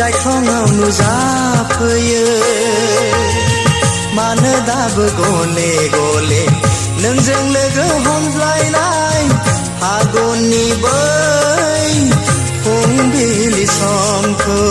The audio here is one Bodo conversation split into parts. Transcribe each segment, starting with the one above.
जायख्लङाव नुजाफैयो मानो दाबो गले गले नोंजों लोगो हमज्लायनाय फागुननि बै फुंबिलि समखौ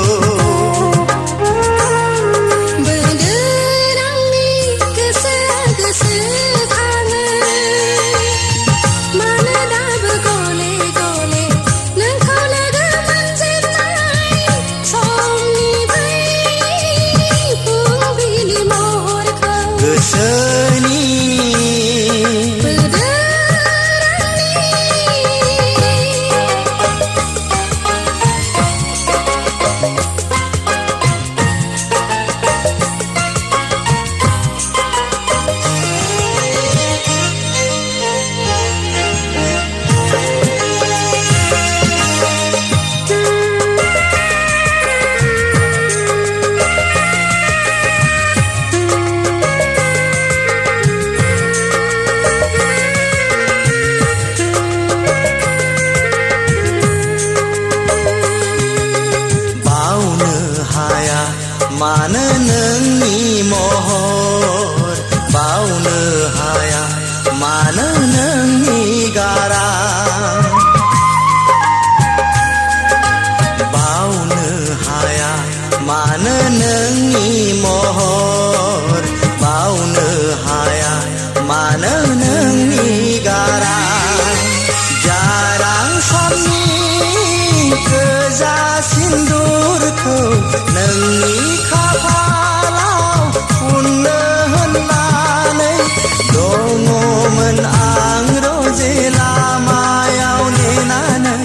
मानो नोंनि महर बावनो हाया मानो नोंनि गारां बावनो हाया मानो नोंनि महर बावनो हाया मानो नोंनि गारां जारां साननि गोजा सिन्दुरखौ नोंनि खाफालाव फुननो होननानै दङमोन आं रजे लामायाव नेनानै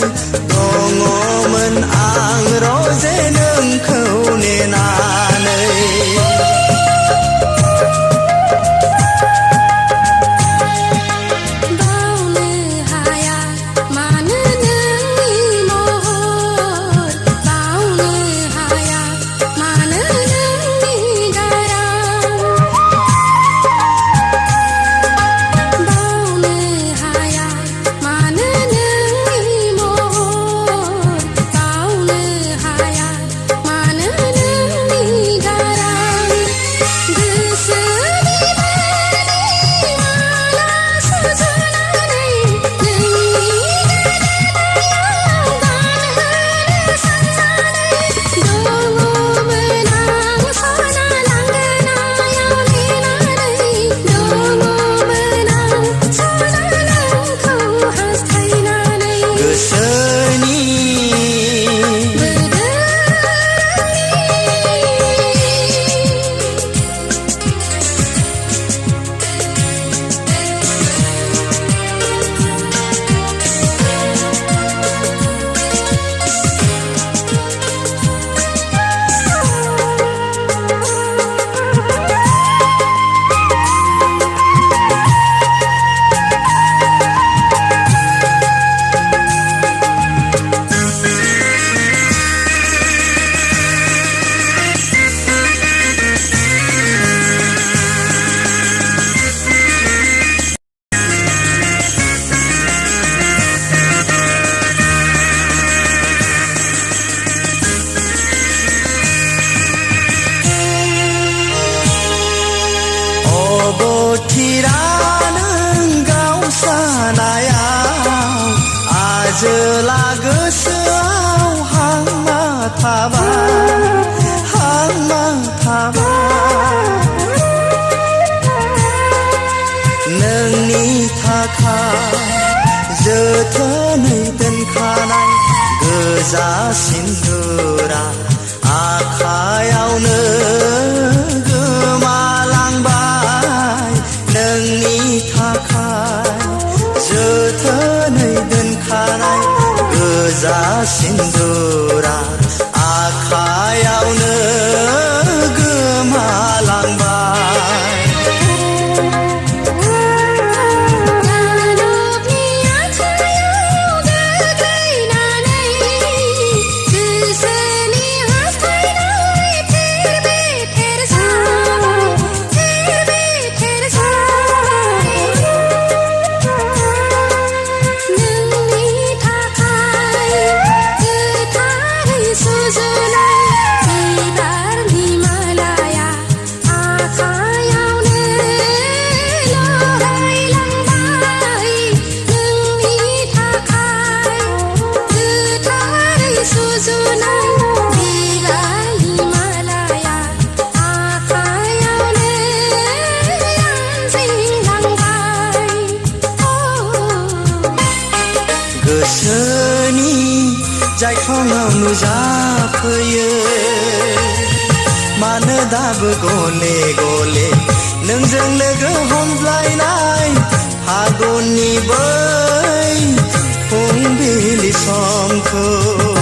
दङमोन आं रजे नोंखौ नेनानै जेला गोसोआव हांमा थाबाय नोंनि थाखाय जोथोनै दोनखानाय गोजा सिन्दुरा आखायावनो गोमालांबाय नोंनि थाखाय जोथोनै दोनखानाय गोजा सिन्दुरा आखायावनो गोमालांबाय जायख्लङाव नुजाफैयो मानो दाबो गले गले नोंजों लोगो हमज्लायनाय फागुननि बै फुंबिलि समखौ